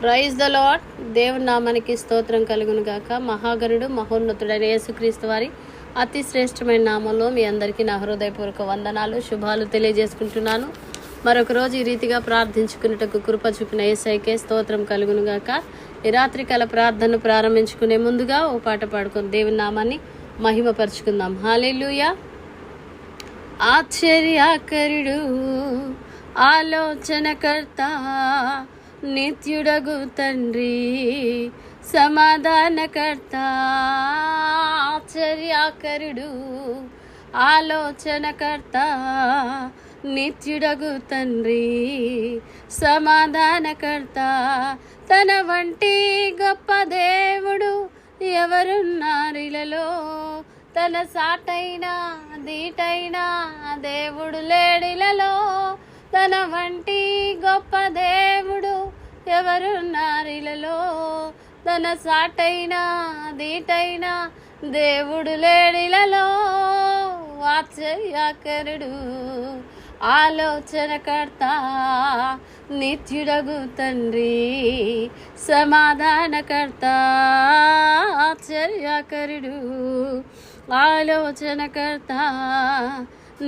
Praise the lord. దేవుని నామానికి స్తోత్రం కలుగును గాక. మహాగణుడు మహోన్నతుడైన యేసుక్రీస్తు వారి అతి శ్రేష్టమైన నామంలో మీ అందరికీ నా హృదయపూర్వక వందనాలు, శుభాలు తెలియజేసుకుంటున్నాను. మరొక రోజు ఈ రీతిగా ప్రార్థించుకున్నటకు కృప చూపిన యేసయ్యకే స్తోత్రం కలుగును గాక. ఈ రాత్రికాల ప్రార్థనను ప్రారంభించుకునే ముందుగా ఓ పాట పాడుకొని దేవుని నామాన్ని మహిమపరుచుకుందాం. హల్లెలూయా. ఆశ్చర్యకరుడు, ఆలోచనకర్త, నిత్యుడగు తండ్రి, సమాధానకర్త. ఆశ్చర్యకరుడు, ఆలోచనకర్త, నిత్యుడగు తండ్రి, సమాధానకర్త. తన వంటి గొప్ప దేవుడు ఎవరున్నారిలలో, తన సాటైన దీటైన దేవుడు లేడిలలో. తన వంటి గొప్ప దేవుడు ఎవరున్నారిలలో, తన సాటైన దీటైన దేవుడు లేడిలలో. ఆశ్చర్యకరుడు, ఆలోచనకర్త, నిత్యుడగు తండ్రి, సమాధానకర్త. ఆశ్చర్యకరుడు, ఆలోచనకర్త,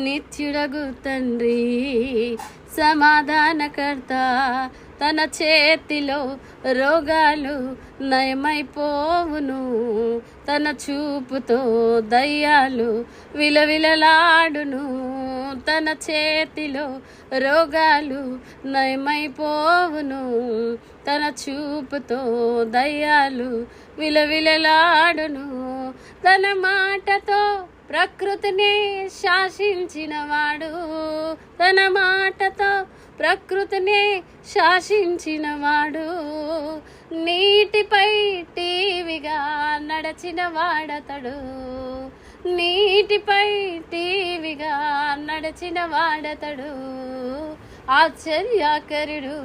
నిత్యుడగు తండ్రి, సమాధానకర్త. తన చేతిలో రోగాలు నయమైపోవును, తన చూపుతో దయ్యాలు విలవిలలాడును. తన చేతిలో రోగాలు నయమైపోవును, తన చూపుతో దయ్యాలు విలవిలలాడును. తన మాటతో ప్రకృతిని శాసించినవాడు, తన మాటతో ప్రకృతిని శాసించినవాడు. నీటిపై టీవిగా నడచిన వాడతడు, నీటిపై టీవిగా నడచిన వాడతడు. ఆశ్చర్యకరుడు,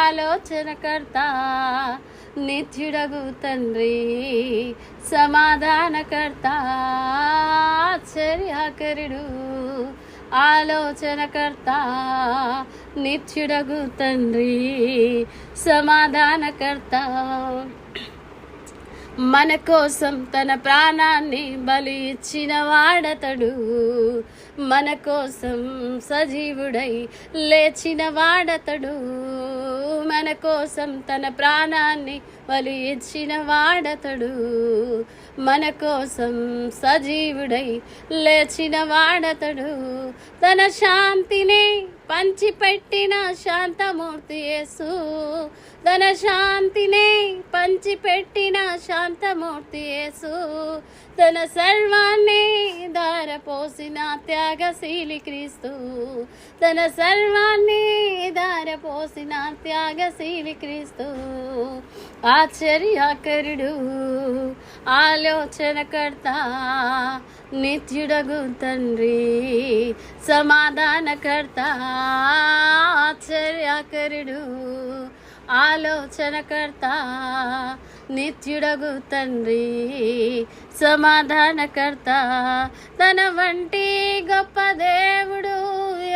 ఆలోచనకర్త, నిత్యుడగు తండ్రి, సమాధానకర్త. ఆశ్చర్యకరుడు, ఆలోచనకర్త, నిత్యుడగు తండ్రి, సమాధానకర్త. మన కోసం తన ప్రాణాన్ని బలి ఇచ్చిన వాడతడు, మన కోసం సజీవుడై లేచిన వాడతడు. మన కోసం తన ప్రాణాన్ని బలి ఇచ్చిన వాడతడు, మన కోసం సజీవుడై లేచిన వాడతడు. తన శాంతిని పంచిపెట్టిన శాంతమూర్తి యేసు, తన శాంతిని పంచిపెట్టిన శాంతమూర్తి యేసు. తన సర్వాన్ని ధారపోసిన త్యాగశీలి క్రీస్తు, తన సర్వాన్ని ధారపోసిన త్యాగశీలి క్రీస్తు. ఆశ్చర్యకరుడు, ఆలోచనకర్త, నిత్యుడగు తండ్రి, సమాధానకర్త. ఆశ్చర్యకరుడు, ఆలోచనకర్త, నిత్యుడగు తండ్రి, సమాధానకర్త. తన వంటి గొప్ప దేవుడు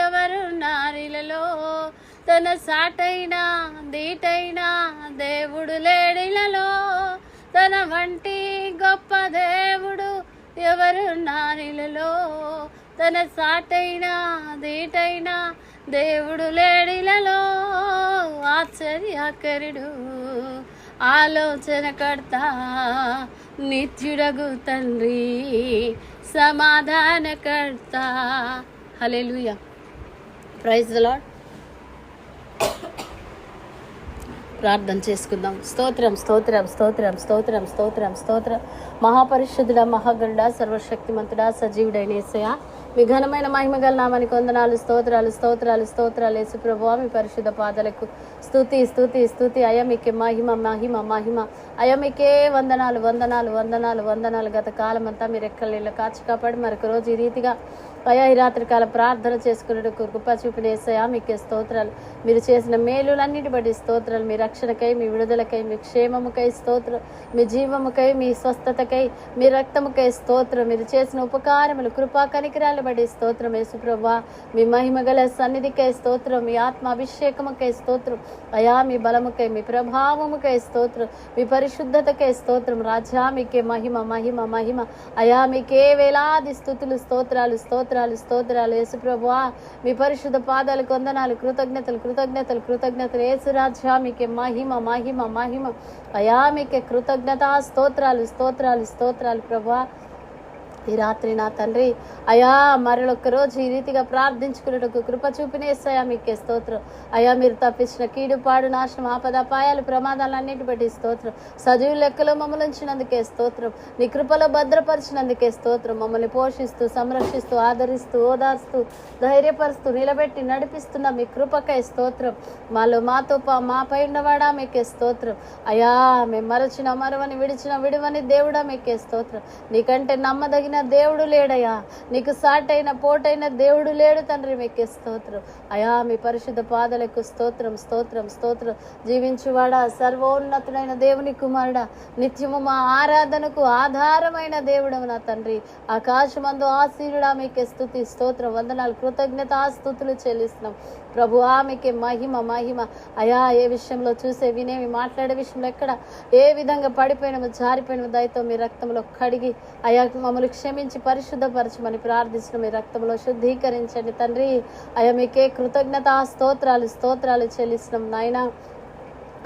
ఎవరున్నారిలలో, తన సాటైన దీటైన దేవుడు లేడిలలో. తన వంటి గొప్ప దేవుడు ఎవరున్నారిలలో, తన సాటైన దీటైన దేవుడు లేడిలలో. ఆశ్చర్యకరుడు, ఆలోచనకర్త, నిత్యుడగు తండ్రి, సమాధానకర్త. హల్లెలూయా. Praise the lord. ప్రార్థన చేసుకుందాం. స్తోత్రం స్తోత్రం స్తోత్రం స్తోత్రం స్తోత్రం స్తోత్రం. మహాపరిశుద్ధుడ, మహాగణుడ, సర్వశక్తిమంతుడా, సజీవుడైన యేసయ్యా, మీ ఘనమైన మహిమగల నామానికి వందనాలు, స్తోత్రాలు స్తోత్రాలు స్తోత్రాలు. యేసు ప్రభువా, మీ పరిశుద్ధ పాదాలకు స్తుతి స్తుతి స్తుతి. అయ్యా మీకే మహిమ మహిమ మహిమ. అయ్యా మీకే వందనాలు వందనాలు వందనాలు వందనాలు. గత కాలం అంతా మీరు ఎక్కలేళ్ళ కాచి కాపాడి మరొక రోజు ఈ రీతిగా అయా ఈ రాత్రికాల ప్రార్థన చేసుకునేటకు కృప చూపిన యేసయ్యా మీకే స్తోత్రాలు. మీరు చేసిన మేలులన్నిటి బట్టి స్తోత్రాలు. మీ రక్షణకై, మీ విడుదలకై, మీ క్షేమముకై స్తోత్రం, మీ జీవముకై, మీ స్వస్థతకై, మీ రక్తముకై స్తోత్రం. మీరు చేసిన ఉపకారములు, కృపా కనికరాలు బట్టి స్తోత్రం యేసుప్రభువా. మీ మహిమగల సన్నిధికై స్తోత్రం, మీ ఆత్మ అభిషేకముకై స్తోత్రం అయా. మీ బలముకై, మీ ప్రభావముకై స్తోత్రం, మీ పరిశుద్ధతకై స్తోత్రం రాజా. మీకే మహిమ మహిమ మహిమ అయా. మీకే వేలాది స్తుతులు, స్తోత్రాలు స్తోత్రాలు స్తోత్రాలు యేసుప్రభువా. మీ పరిశుద్ధ పాదాలకు వందనాలు, కృతజ్ఞతలు కృతజ్ఞతలు కృతజ్ఞతలు యేసు రాజా. మీకే మహిమ మహిమ మహిమ అయా. మీకే కృతజ్ఞత స్తోత్రాలు స్తోత్రాలు స్తోత్రాలు ప్రభువా. ఈ రాత్రి నా తండ్రి అయా మరొక రోజు ఈ రీతిగా ప్రార్థించుకున్నట్టుకు కృప చూపిన యేసయ్యా మీకే స్తోత్రం అయా. మీరు తప్పించిన కీడు, పాడు, నాశనం, ఆపద, అపాయాలు, ప్రమాదాలన్నిటి బట్టి స్తోత్రం. సజీవ లెక్కలో మమ్మల్ని ఉంచినందుకే స్తోత్రం. నీ కృపలో భద్రపరిచినందుకే స్తోత్రం. మమ్మల్ని పోషిస్తూ, సంరక్షిస్తూ, ఆదరిస్తూ, ఓదార్స్తూ, ధైర్యపరుస్తూ, నిలబెట్టి నడిపిస్తున్న మీ కృపకై స్తోత్రం. మాతో మాపై ఉన్నవాడా మీకే స్తోత్రం అయా. మేము మరచిన మరవని, విడిచిన విడివని దేవుడా మీకే స్తోత్రం. నీకంటే నమ్మదగిన దేవుడు లేడయ్యా. నీకు సాటైన పోటైన దేవుడు లేడు తండ్రి. మీకే స్తోత్రం అయా. మీ పరిశుద్ధ పాదలకు స్తోత్రం స్తోత్రం స్తోత్రం. జీవించువాడా, సర్వోన్నతుడైన దేవుని కుమారుడా, నిత్యము మా ఆరాధనకు ఆధారమైన దేవుడవు నా తండ్రి. ఆకాశమందు ఆసీనుడా మీకే స్తుతి స్తోత్రం వందనాలు కృతజ్ఞత స్తుతులు చెల్లిస్తున్నాం ప్రభువా. మీకే మహిమ మహిమ అయా. ఏ విషయంలో చూసే, వినేవి, మాట్లాడే విషయంలో ఎక్కడ ఏ విధంగా పడిపోయినము, జారిపోయినము దయతో మీ రక్తంలో కడిగి అయా మమ్మల్ని క్షమించి పరిశుద్ధపరచమని ప్రార్థిస్తున్నాం. మీ రక్తంలో శుద్ధీకరించండి తండ్రి అయా. మీకే కృతజ్ఞత స్తోత్రాలు స్తోత్రాలు చెల్లిస్తున్నాం నాయనా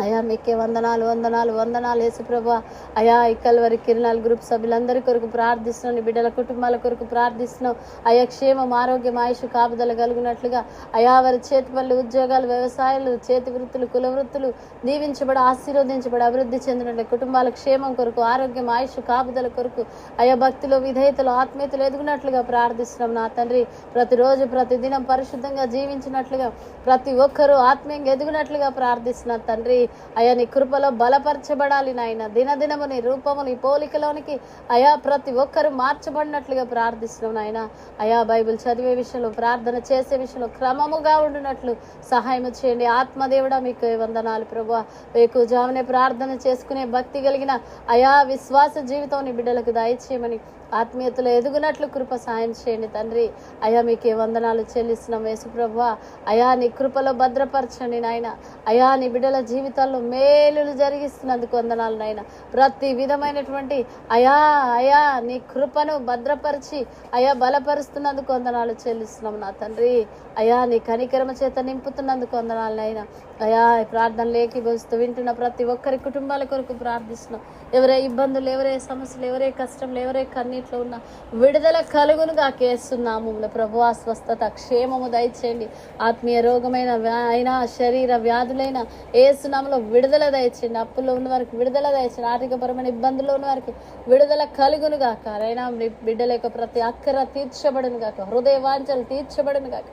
అయా. మీకే వందనాలు వందనాలు వందనాలు యేసుప్రభువా అయా. ఈ కల్వరి కిరణాలు గ్రూప్ సభ్యులందరి కొరకు ప్రార్థిస్తున్నాం. నీ బిడ్డల కుటుంబాల కొరకు ప్రార్థిస్తున్నాం అయా. క్షేమం, ఆరోగ్యం, ఆయుష్ కాపుదల కలిగినట్లుగా అయా. వారి చేతి పనులు, ఉద్యోగాలు, వ్యవసాయాలు, చేతి వృత్తులు, కుల వృత్తులు దీవించబడి, ఆశీర్వదించబడి, అభివృద్ధి చెందినట్లు కుటుంబాల క్షేమం కొరకు, ఆరోగ్యం, ఆయుష్ కాపుదల కొరకు అయా. భక్తిలో, విధేయతలు, ఆత్మీయతలు ఎదుగునట్లుగా ప్రార్థిస్తున్నాం నా తండ్రి. ప్రతిరోజు ప్రతిదినం పరిశుద్ధంగా జీవించినట్లుగా, ప్రతి ఒక్కరూ ఆత్మీయంగా ఎదుగునట్లుగా ప్రార్థిస్తున్నాం తండ్రి అయా. నీ కృపలో బలపరచబడాలి నాయన. దినదినము నీ రూపము, నీ పోలికలోనికి అయా ప్రతి ఒక్కరు మార్చబడినట్లుగా ప్రార్థిస్తున్నాం నాయన అయా. బైబిల్ చదివే విషయంలో, ప్రార్థన చేసే విషయంలో క్రమముగా ఉండినట్లు సహాయం చేయండి ఆత్మదేవుడా. మీకు వందనాలు ప్రభువా. వేకువజామునే ప్రార్థన చేసుకునే భక్తి కలిగిన అయా విశ్వాస జీవితం నీ బిడ్డలకు దయచేయమని, ఆత్మీయతలో ఎదుగునట్లు కృప సాయం చేయండి తండ్రి అయా. మీకే వందనాలు చెల్లిస్తున్నాం యేసుప్రభువా అయా. నీ కృపలో భద్రపరచండి నాయన అయా. నీ బిడ్డల జీవితాల్లో మేలులు జరిగిస్తున్నందుకు వందనాలు నాయన. ప్రతి విధమైనటువంటి అయా అయా నీ కృపను భద్రపరిచి అయా బలపరుస్తున్నందుకు వందనాలు చెల్లిస్తున్నాం నా తండ్రి అయా. నీ కనికరమ చేత నింపుతున్నందుకు వందనాలు నాయన అయా. ప్రార్థనలు ఏకీభవిస్తూ వింటున్న ప్రతి ఒక్కరి కుటుంబాల కొరకు ప్రార్థిస్తున్నాం. ఎవరే ఇబ్బందులు, ఎవరే సమస్యలు, ఎవరే కష్టంలు, ఎవరే కన్నీట్లో ఉన్న విడుదల కలుగునుగా కేస్తున్నాము ప్రభువా. స్వస్థత, క్షేమము దయచేయండి. ఆత్మీయ రోగమైన అయినా, శరీర వ్యాధులైన ఏసునామలో విడుదల దయచేయండి. అప్పుల్లో ఉన్న వారికి విడుదల దయచేయండి. ఆర్థికపరమైన ఇబ్బందుల్లో ఉన్న వారికి విడుదల కలుగునుగా. అయినా బిడ్డల యొక్క ప్రతి అక్కర తీర్చబడును గాక, హృదయ వాంఛలు తీర్చబడును గాక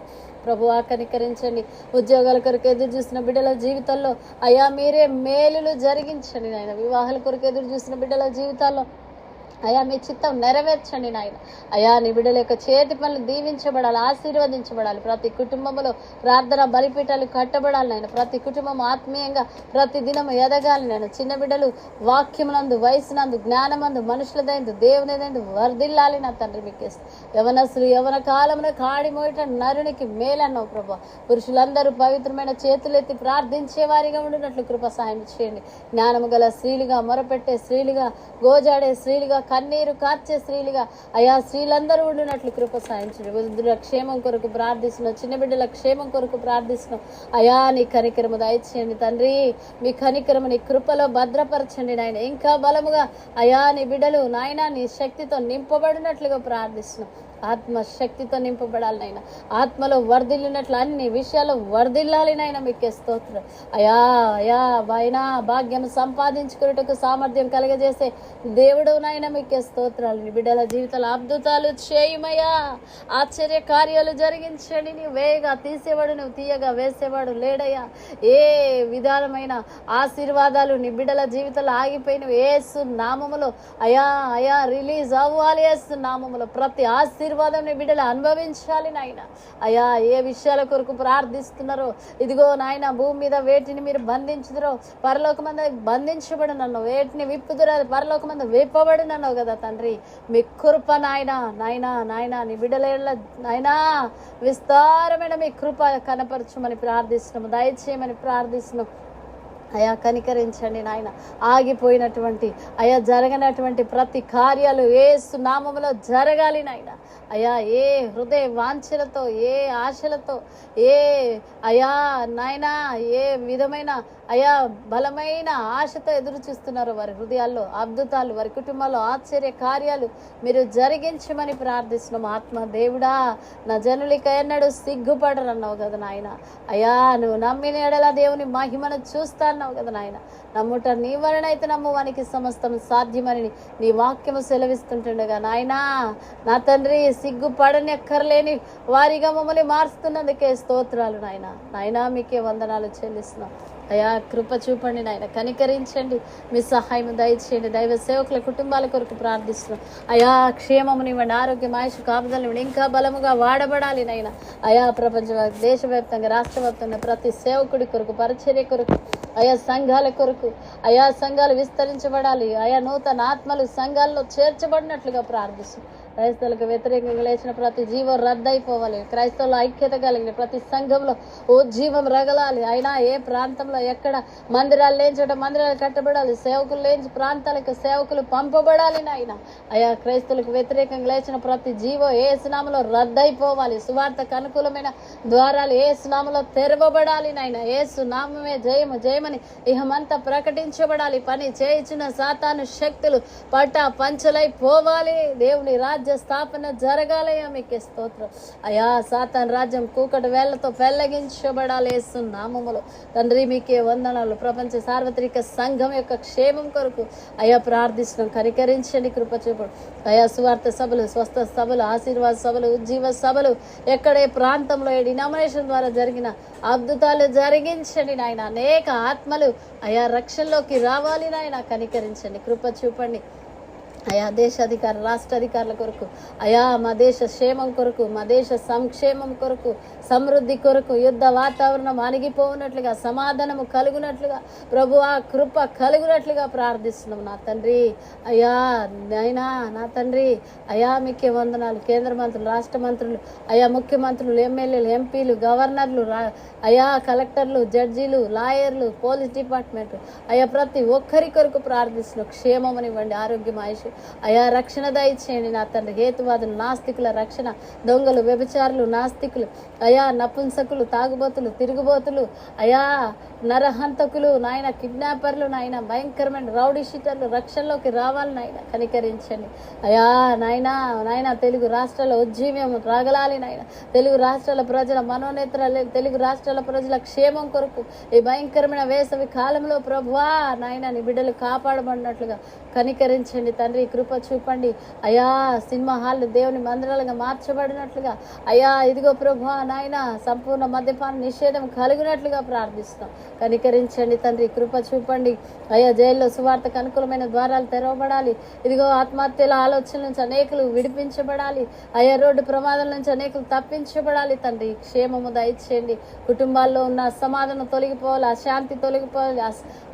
ప్రభువా. కనికరించండి. ఉద్యోగాల కొరకు ఎదురు చూసిన బిడ్డల జీవితాల్లో అయా మీరే మేలులు జరిగించండి నాయన. వివాహాల కొరకు ఎదురు చూసిన బిడ్డల జీవితాల్లో అయా మీ చిత్తం నెరవేర్చండి నాయన అయా. నీ బిడ్డల యొక్క చేతి పనులు దీవించబడాలి, ఆశీర్వదించబడాలి. ప్రతి కుటుంబంలో ప్రార్థన బలిపీఠాలు కట్టబడాలి నాయన. ప్రతి కుటుంబం ఆత్మీయంగా ప్రతి దినం ఎదగాలి నాయన. చిన్న బిడ్డలు వాక్యమునందు, వయసునందు, జ్ఞానమందు, మనుషులదైందు, దేవునిదైందు వర్ధిల్లాలి నా తండ్రి. మీకు యవనస్తులు యవన కాలమున కాడి మోయట నరునికి మేలన్నావు ప్రభా. పురుషులందరూ పవిత్రమైన చేతులెత్తి ప్రార్థించే వారిగా ఉండినట్లు కృప సాయం చేయండి. జ్ఞానము గల స్త్రీలుగా, మొరపెట్టే స్త్రీలుగా, గోజాడే స్త్రీలుగా, కన్నీరు కార్చే స్త్రీలుగా అయా స్త్రీలందరూ ఉండినట్లు కృప సాయించండి. వృద్ధుల క్షేమం కొరకు ప్రార్థిస్తున్నాం. చిన్న బిడ్డల క్షేమం కొరకు ప్రార్థిస్తున్నాం అయా. నీ కనికరము దయచేయండి తండ్రి. మీ కనికరము నీ కృపలో భద్రపరచండి నాయన. ఇంకా బలముగా అయా నీ బిడ్డలు నాయన నీ శక్తితో నింపబడినట్లుగా ప్రార్థిస్తున్నాం. ఆత్మశక్తితో నింపబడాలి నాయన. ఆత్మలో వర్ధిల్లినట్లు అన్ని విషయాలు వర్ధిల్లాలి నాయన. మీకే స్తోత్రం అయా అయా. అయినా భాగ్యం సంపాదించుకున్నట్టుకు సామర్థ్యం కలగజేసే దేవుడు నాయన. మీకే స్తోత్రాలు. నీ బిడ్డల జీవితాలు అద్భుతాలు చేయమయ్యా. ఆశ్చర్య కార్యాలు జరిగించండి. నీవు వేయగా తీసేవాడు, నువ్వు తీయగా వేసేవాడు లేడయ్యా. ఏ విధానమైన ఆశీర్వాదాలు నీ బిడ్డల జీవితాలు ఆగిపోయినవి యేసు నామములో అయా అయా రిలీజ్ అవ్వాలి. యేసు నామములో ప్రతి ఆశీర్వాదం ఆశీర్వాదం నీ బిడ్డలు అనుభవించాలి నాయన. అయా ఏ విషయాల కొరకు ప్రార్థిస్తున్నారో ఇదిగో నాయన, భూమి మీద వేటిని మీరు బంధించుదురో పరలోకమందు బంధించబడినన్నావు, వేటిని విప్పుదురో పరలోకమందు విప్పబడినన్నావు కదా తండ్రి. మీ కృప నాయన నాయన నాయన నీ బిడ్డల నాయనా విస్తారమైన మీ కృప కనపరచమని ప్రార్థిస్తున్నాము, దయచేయమని ప్రార్థిస్తున్నాం. అయా కనికరించండి నాయన. ఆగిపోయినటువంటి అయా జరగనటువంటి ప్రతి కార్యాలు యేసు నామములో జరగాలి నాయన. అయా ఏ హృదయ వాంఛలతో, ఏ ఆశలతో, ఏ అయా నాయనా ఏ విధమైన అయా బలమైన ఆశతో ఎదురు చూస్తున్నారు వారి హృదయాల్లో అద్భుతాలు, వారి కుటుంబాల్లో ఆశ్చర్య కార్యాలు మీరు జరిగించమని ప్రార్థిస్తున్నాం. ఆత్మ దేవుడా, నా జనులకి ఎన్నడూ సిగ్గుపడరన్నావు కదా నాయన. అయా నువ్వు నమ్మిన ఎడల దేవుని మహిమను చూస్తాన్నావు కదా నాయన. నమ్ముట నీ వలన అయితే నమ్మువానికి సమస్తం సాధ్యమని నీ వాక్యము సెలవిస్తుంటుండగా నాయనా నా తండ్రి, సిగ్గుపడని ఎక్కర్లేని వారిగా మమ్మల్ని మారుస్తున్నందుకే స్తోత్రాలు నాయన. నాయనా మీకే వందనాలు చెల్లిస్తున్నాం. అయా కృప చూపండి నాయన, కనికరించండి, మీ సహాయం దయచేయండి. దైవ సేవకుల కుటుంబాల కొరకు ప్రార్థిస్తున్నాం. అయా క్షేమమునివ్వండి, ఆరోగ్యం, ఆయుష్ కాపుదలనివ్వండి, ఇంకా బలముగా వాడబడాలి నాయన. అయా ప్రపంచ దేశవ్యాప్తంగా రాష్ట్రవ్యాప్తంగా ప్రతి సేవకుడి కొరకు, పరిచర్య కొరకు, అయా సంఘాల కొరకు, అయా సంఘాలు విస్తరించబడాలి, అయా నూతన ఆత్మలు సంఘాల్లో చేర్చబడినట్లుగా ప్రార్థిస్తున్నాం. క్రైస్తవులకు వ్యతిరేకంగా లేచిన ప్రతి జీవం రద్దయిపోవాలి. క్రైస్తవుల ఐక్యత కలిగిన ప్రతి సంఘంలో ఉజ్జీవం రగలాలి. అయినా ఏ ప్రాంతంలో ఎక్కడ మందిరాలు లేని చోట మందిరాలు కట్టబడాలి, సేవకులు లేని ప్రాంతాలకు సేవకులు పంపబడాలి నాయన. అయా క్రైస్తవులకు వ్యతిరేకంగా లేచిన ప్రతి జీవం ఏ స్నామంలో రద్దయిపోవాలి. సువార్తకు అనుకూలమైన ద్వారాలు ఏ స్నామంలో తెరవబడాలి నాయన. ఏసు నామమే జయము జయమని ఇహమంతా ప్రకటించబడాలి. పని చేయించిన సాతాను శక్తులు పట్టా పంచలైపోవాలి. దేవుని రాజ్య స్థాపన జరగాలయ్యా, మీకే స్తోత్రం. అయా సాతాన్ రాజ్యం కూకటి వేళ్లతో పెళ్లగించబడాలి యేసు నామములో. తండ్రి మీకే వందనాలు. ప్రపంచ సార్వత్రిక సంఘం యొక్క క్షేమం కొరకు అయా ప్రార్థిస్తున్నాం, కనికరించండి, కృప చూపండి. అయా సువార్త సభలు, స్వస్థ సభలు, ఆశీర్వాద సభలు, ఉజ్జీవ సభలు ఎక్కడే ప్రాంతంలో ఏ డినామినేషన్ ద్వారా జరిగిన అద్భుతాలు జరిగించండి నాయన. అనేక ఆత్మలు అయా రక్షణలోకి రావాలి నాయన, కనికరించండి, కృప చూపండి. అయా దేశాధికారులు, రాష్ట్ర అధికారుల కొరకు, అయా మా దేశ క్షేమం కొరకు, మా దేశ సంక్షేమం కొరకు, సమృద్ధి కొరకు, యుద్ధ వాతావరణం అణిగిపోనట్లుగా, సమాధానము కలుగునట్లుగా, ప్రభు ఆ కృప కలుగునట్లుగా ప్రార్థిస్తున్నాం నా తండ్రి. అయా నైనా నా తండ్రి, అయా మీకే వందనాలు. కేంద్ర మంత్రులు, రాష్ట్ర మంత్రులు, అయా ముఖ్యమంత్రులు, ఎమ్మెల్యేలు, ఎంపీలు, గవర్నర్లు, అయా కలెక్టర్లు, జడ్జీలు, లాయర్లు, పోలీస్ డిపార్ట్మెంట్, అయా ప్రతి ఒక్కరి కొరకు ప్రార్థిస్తున్నాం. క్షేమమనివ్వండి, ఆరోగ్యం, ఆయుష్, అయా రక్షణ దయచేయండి నా తండ్రి. హేతువాదులు, నాస్తికుల రక్షణ, దొంగలు, వ్యభిచారులు, నాస్తికులు, అయా నపుంసకులు, తాగుబోతులు, తిరుగుబోతులు, అయా నరహంతకులు నాయన, కిడ్నాపర్లు నాయన, భయంకరమైన రౌడీ షీటర్లు రక్షణలోకి రావాలి నాయన, కనికరించండి. అయా నాయనా నాయన తెలుగు రాష్ట్రాల ఉజ్జీవ్యం రాగలాలి నాయన. తెలుగు రాష్ట్రాల ప్రజల మనోనేత్రాలు, తెలుగు రాష్ట్రాల ప్రజల క్షేమం కొరకు ఈ భయంకరమైన వేసవి కాలంలో ప్రభువా నాయన నీ బిడ్డలు కాపాడబడినట్లుగా కనికరించండి తండ్రి, కృప చూపండి. అయా సినిమా హాల్ దేవుని మందిరాలుగా మార్చబడినట్లుగా, అయా ఇదిగో ప్రభువా నాయన సంపూర్ణ మద్యపాన నిషేధం కలిగినట్లుగా ప్రార్థిస్తాం. కనికరించండి తండ్రి, కృప చూపండి. అయా జైల్లో సువార్తకు అనుకూలమైన ద్వారాలు తెరవబడాలి. ఇదిగో ఆత్మహత్యల ఆలోచనల నుంచి అనేకులు విడిపించబడాలి. అయా రోడ్డు ప్రమాదాల నుంచి అనేకులు తప్పించబడాలి తండ్రి. క్షేమము దయచేయండి. కుటుంబాల్లో ఉన్న అసమాధానం తొలగిపోవాలి, అశాంతి తొలగిపోవాలి.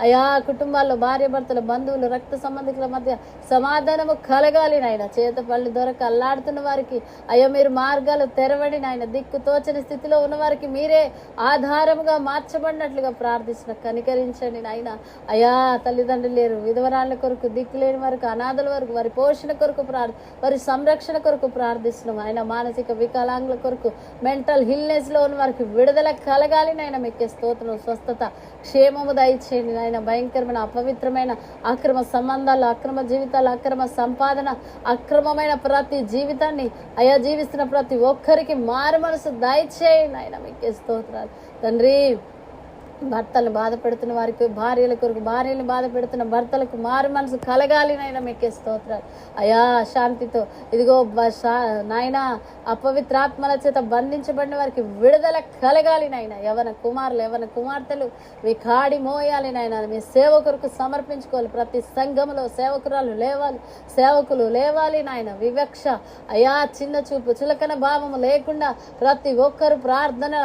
అయా కుటుంబాల్లో భార్య భర్తల, బంధువులు, రక్త సంబంధికుల మధ్య సమాధానము కలగాలి నాయన. చేత పళ్ళు దొరక అల్లాడుతున్న వారికి అయ్యా మీరు మార్గాలు తెరవండి నాయన. దిక్కు తోచని స్థితిలో ఉన్న వారికి మీరే ఆధారముగా మార్చబడినట్లుగా ప్రార్థిస్తున్న, కనికరించండి నాయన. అయా తల్లిదండ్రులు లేరు, విధవరాళ్ళ కొరకు, దిక్కు లేని వరకు, అనాథల వరకు, వారి పోషణ కొరకు వారి సంరక్షణ కొరకు ప్రార్థిస్తున్నాం ఆయన. మానసిక వికలాంగుల కొరకు, మెంటల్ హిల్నెస్ లో ఉన్న వారికి విడుదల కలగాలి నాయన. మీకే స్తోత్రం. స్వస్థత, క్షేమము దయచేయండి నాయన. భయంకరమైన అపవిత్రమైన అక్రమ సంబంధాలు, అక్రమ జీవితాలు, అక్రమ సంపాదన, అక్రమమైన ప్రతి జీవితాన్ని అయా జీవిస్తున్న ప్రతి ఒక్కరికి మారు మనసు దయచేయండి ఆయన. మీకే స్తోత్రాలు తండ్రి. భర్తలను బాధ పెడుతున్న వారికి భార్యల కొరకు, భార్యలను బాధ పెడుతున్న భర్తలకు మారు మనసు కలగాలి నాయన. మీకే స్తోత్రాలు అయా. శాంతితో ఇదిగో నాయన అపవిత్రాత్మల చేత బంధించబడిన వారికి విడుదల కలగాలి నాయన. యవన కుమారులు, యవన కుమార్తెలు మీ కాడి మోయాలి నాయన. మీ సేవకులకు సమర్పించుకోవాలి. ప్రతి సంఘంలో సేవకురాలు లేవాలి, సేవకులు లేవాలి నాయన. వివక్ష అయా, చిన్న చూపు, చులకన భావము లేకుండా ప్రతి ఒక్కరు ప్రార్థన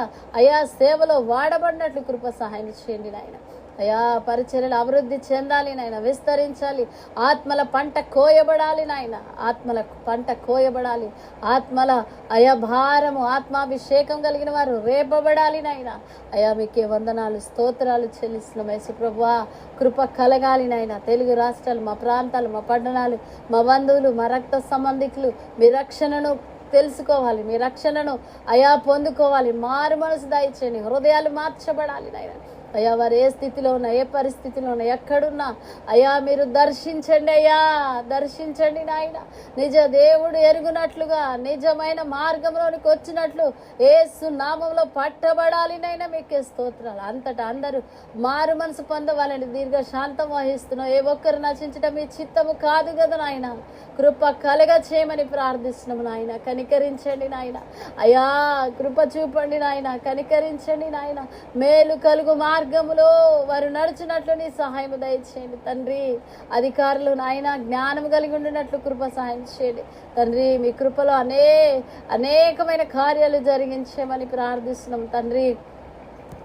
అయా సేవలో వాడబడినట్లు కృప సహాయం చేయండి నాయన. అయా పరిచర్యలు అభివృద్ధి చెందాలి నాయన, విస్తరించాలి. ఆత్మల పంట కోయబడాలి నాయన, ఆత్మల పంట కోయబడాలి. ఆత్మల అయా భారము, ఆత్మాభిషేకం కలిగిన వారు రేపబడాలి నాయన. అయా మీకే వందనాలు, స్తోత్రాలు చెల్లిస్తున్నాం యేసు ప్రభువా. కృప కలగాలి నాయన. తెలుగు రాష్ట్రాలు, మా ప్రాంతాలు, మా పట్టణాలు, మా బంధువులు, మా రక్త సంబంధికులు మీ రక్షణను తెలుసుకోవాలి, మీ రక్షణను అయా పొందుకోవాలి. మారు మనసు దయచేయండి, హృదయాలు మార్చబడాలి నాయన. అయ్యా వారు ఏ స్థితిలో ఉన్నా, ఏ పరిస్థితిలో ఉన్నా, ఎక్కడున్నా అయ్యా మీరు దర్శించండి అయ్యా, దర్శించండి నాయన. నిజ దేవుడు ఎరుగునట్లుగా నిజమైన మార్గంలోనికి వచ్చినట్లు యేసు నామంలో పట్టబడాలి నాయన. మీకే స్తోత్రాలు. అంతటా అందరూ మారు మనసు పొందవాలని దీర్ఘ శాంతం వహిస్తున్నాం. ఏ ఒక్కరు నశించడం మీ చిత్తము కాదు కదా నాయన. కృప కలగ చేయమని ప్రార్థిస్తున్నాము నాయన. కనికరించండి నాయన. అయ్యా కృప చూపండి నాయన, కనికరించండి నాయన. మేలు కలుగు మార్గములో వారు నడిచినట్లు నీ సహాయం దయచేయండి తండ్రి. అధికారులు నాయన జ్ఞానం కలిగి ఉండినట్లు కృప సహాయం చేయండి తండ్రి. మీ కృపలో అనేకమైన కార్యాలు జరిగించమని ప్రార్థిస్తున్నాం తండ్రి.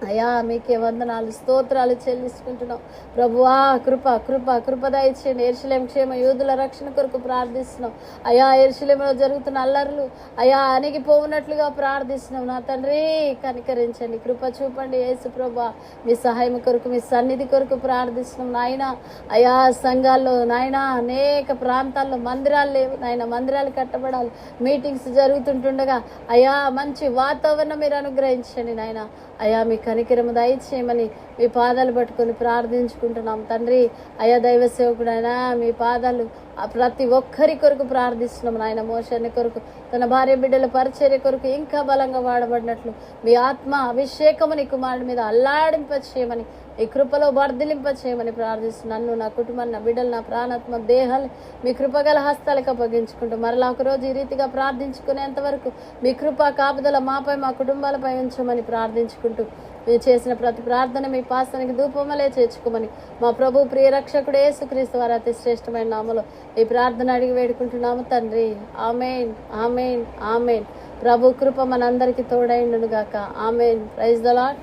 అయ్యా మీకే వందనాలు, స్తోత్రాలు చెల్లించుకుంటున్నాం ప్రభువా. కృప కృప కృప దయచేయండి. యెరూషలేము క్షేమ యూదుల రక్షణ కొరకు ప్రార్థిస్తున్నాం అయ్యా. యెరూషలేములో జరుగుతున్న అల్లర్లు అయ్యా అణిగిపోవునట్లుగా ప్రార్థిస్తున్నాం నా తండ్రి. కనికరించండి, కృప చూపండి యేసు ప్రభువా. మీ సహాయం కొరకు, మీ సన్నిధి కొరకు ప్రార్థిస్తున్నాం నాయన. అయ్యా సంఘాల్లో నాయన అనేక ప్రాంతాల్లో మందిరాలు లేవు నాయన, మందిరాలు కట్టబడాలి. మీటింగ్స్ జరుగుతుంటుండగా అయ్యా మంచి వాతావరణం మీరు అనుగ్రహించండి నాయన. అయ్యా మీ కనికరము దయచేయమని మీ పాదాలు పట్టుకొని ప్రార్థించుకుంటున్నాం తండ్రి. అయ్యా దైవ సేవకుడైనా మీ పాదాలు ప్రతి ఒక్కరి కొరకు ప్రార్థిస్తున్నాం నాయన. మోషని కొరకు, తన భార్య బిడ్డల పరిచర్య కొరకు ఇంకా బలంగా వాడబడినట్లు మీ ఆత్మ అభిషేకము నీ కుమారుడి మీద అల్లాడింప చేయమని, ఈ కృపలో వర్ధిలింప చేయమని ప్రార్థిస్తున్నాను. నన్ను, నా కుటుంబాన్ని, నా బిడ్డలు, నా ప్రాణాత్మ దేహాలు మీ కృపగల హస్తాలకు అప్పగించుకుంటూ మరలా ఒకరోజు ఈ రీతిగా ప్రార్థించుకునేంత వరకు మీ కృప కాపుదల మాపై, మా కుటుంబాలపై ఉంచమని ప్రార్థించుకుంటూ మీరు చేసిన ప్రతి ప్రార్థన మీ పాసానికి ధూపమలే చేర్చుకోమని మా ప్రభు ప్రియ రక్షకుడు యేసుక్రీస్తు వారి అతి శ్రేష్టమైన నామములో ఈ ప్రార్థన అడిగి వేడుకుంటున్నాము తండ్రి. ఆమేన్, ఆమేన్, ఆమేన్. ప్రభు కృప మనందరికీ తోడైండును గాక. ఆమేన్. Praise the lord.